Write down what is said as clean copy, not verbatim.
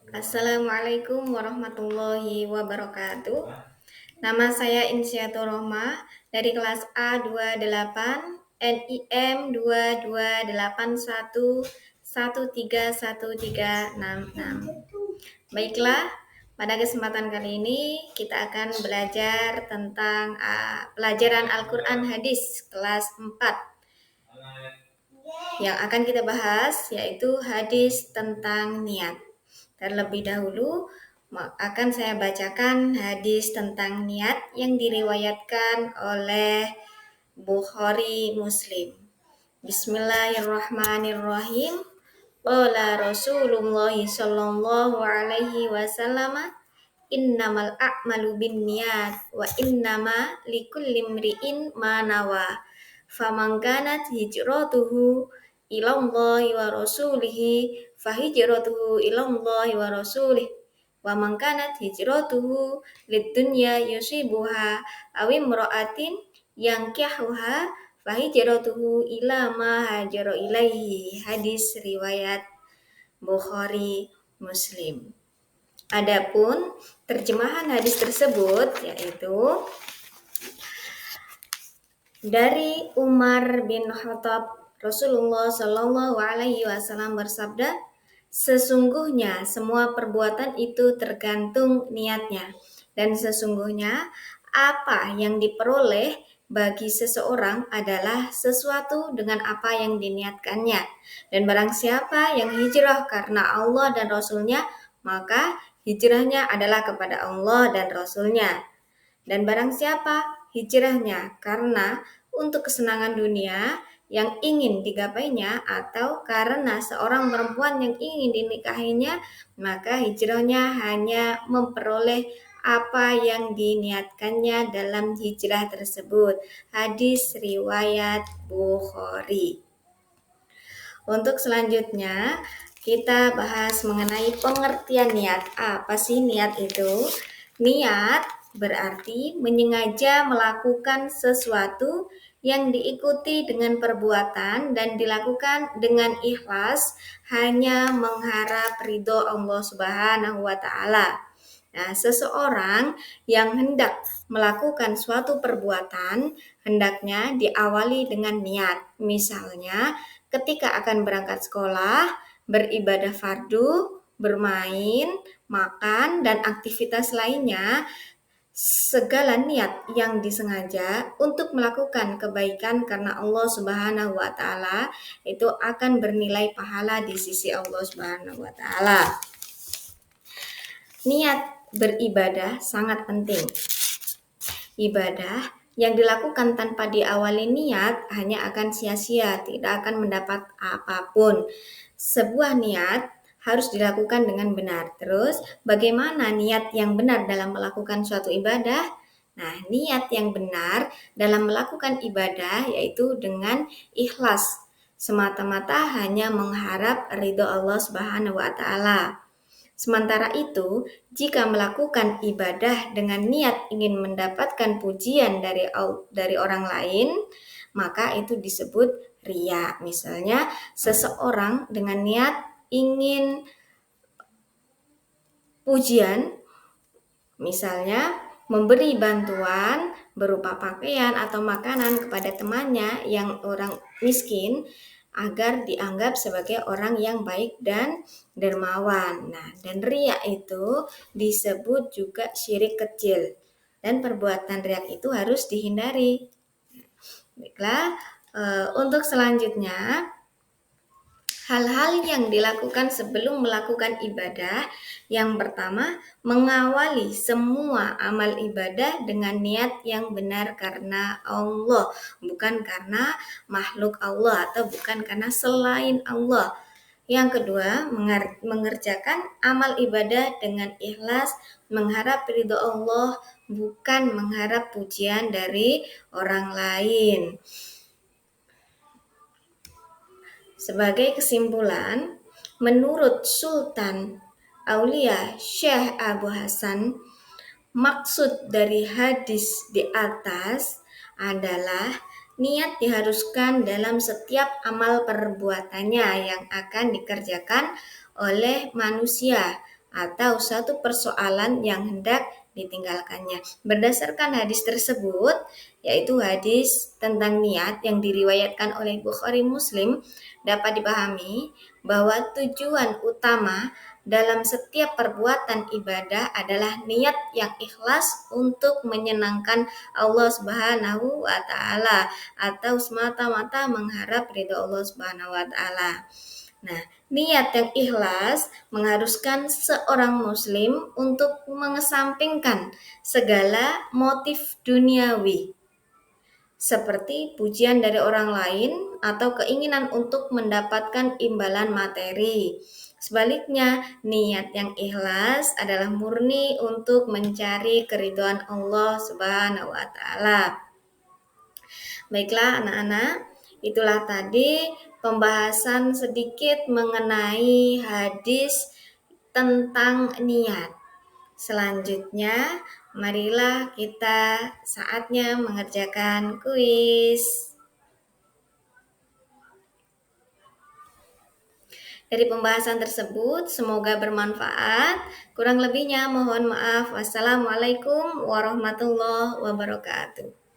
Assalamualaikum warahmatullahi wabarakatuh. Nama saya Insyatur Rohma dari kelas A28 NIM 2281131366. Baiklah, pada kesempatan kali ini kita akan belajar tentang pelajaran Al-Quran Hadis kelas 4. Yang akan kita bahas yaitu hadis tentang niat. Terlebih dahulu akan saya bacakan hadis tentang niat yang diriwayatkan oleh Bukhari Muslim. Bismillahirrahmanirrahim. Qala Rasulullah sallallahu alaihi wasallam, innamal a'malu binniyat wa innama likulli imri'in ma nawa. Faman kanat hijratuhu ilallahi wa rasulihi fahijratuhu ilallahi wa rasulih. Wa man kanat hijratuhu lidunya yusibuha aw imra'atin yankihuha fahijratuhu ila ma hajara ilaihi. Hadis riwayat Bukhari Muslim. Adapun terjemahan hadis tersebut yaitu dari Umar bin Khattab, Rasulullah Shallallahu Alaihi Wasallam bersabda, sesungguhnya semua perbuatan itu tergantung niatnya, dan sesungguhnya apa yang diperoleh bagi seseorang adalah sesuatu dengan apa yang diniatkannya. Dan barang siapa yang hijrah karena Allah dan Rasulnya, maka hijrahnya adalah kepada Allah dan Rasulnya. Dan barang siapa hijrahnya karena untuk kesenangan dunia yang ingin digapainya atau karena seorang perempuan yang ingin dinikahinya, maka hijrahnya hanya memperoleh apa yang diniatkannya dalam hijrah tersebut. Hadis riwayat Bukhari. Untuk selanjutnya kita bahas mengenai pengertian niat. Apa sih niat itu? Niat berarti menyengaja melakukan sesuatu yang diikuti dengan perbuatan dan dilakukan dengan ikhlas hanya mengharap ridho Allah Subhanahu wa taala. Nah, seseorang yang hendak melakukan suatu perbuatan hendaknya diawali dengan niat. Misalnya, ketika akan berangkat sekolah, beribadah fardu, bermain, makan, dan aktivitas lainnya, segala niat yang disengaja untuk melakukan kebaikan karena Allah Subhanahu wa taala itu akan bernilai pahala di sisi Allah Subhanahu wa taala. Niat beribadah sangat penting. Ibadah yang dilakukan tanpa diawali niat hanya akan sia-sia, tidak akan mendapat apapun. Sebuah niat harus dilakukan dengan benar. Terus, bagaimana niat yang benar dalam melakukan suatu ibadah? Nah, niat yang benar dalam melakukan ibadah yaitu dengan ikhlas, semata-mata hanya mengharap ridho Allah Subhanahu wa taala. Sementara itu, jika melakukan ibadah dengan niat ingin mendapatkan pujian dari orang lain, maka itu disebut riya. Misalnya, seseorang dengan niat ingin pujian, misalnya memberi bantuan berupa pakaian atau makanan kepada temannya yang orang miskin, agar dianggap sebagai orang yang baik dan dermawan. Nah, dan riya itu disebut juga syirik kecil. Dan perbuatan riya itu harus dihindari. Baiklah, untuk selanjutnya, hal-hal yang dilakukan sebelum melakukan ibadah. Yang pertama, mengawali semua amal ibadah dengan niat yang benar karena Allah, bukan karena makhluk Allah atau bukan karena selain Allah. Yang kedua, mengerjakan amal ibadah dengan ikhlas, mengharap ridho Allah, bukan mengharap pujian dari orang lain. Sebagai kesimpulan, menurut Sultan Aulia Syekh Abu Hasan, maksud dari hadis di atas adalah niat diharuskan dalam setiap amal perbuatannya yang akan dikerjakan oleh manusia, atau satu persoalan yang hendak ditinggalkannya. Berdasarkan hadis tersebut, yaitu hadis tentang niat yang diriwayatkan oleh Bukhari Muslim, dapat dipahami bahwa tujuan utama dalam setiap perbuatan ibadah adalah niat yang ikhlas untuk menyenangkan Allah Subhanahu wa taala atau semata-mata mengharap ridha Allah Subhanahu wa taala. Nah, niat yang ikhlas mengharuskan seorang muslim untuk mengesampingkan segala motif duniawi seperti pujian dari orang lain atau keinginan untuk mendapatkan imbalan materi. Sebaliknya, niat yang ikhlas adalah murni untuk mencari keridhaan Allah Subhanahu wa taala. Baiklah anak-anak, itulah tadi pembahasan sedikit mengenai hadis tentang niat. Selanjutnya, marilah kita saatnya mengerjakan kuis. Dari pembahasan tersebut, semoga bermanfaat. Kurang lebihnya mohon maaf. Wassalamualaikum warahmatullahi wabarakatuh.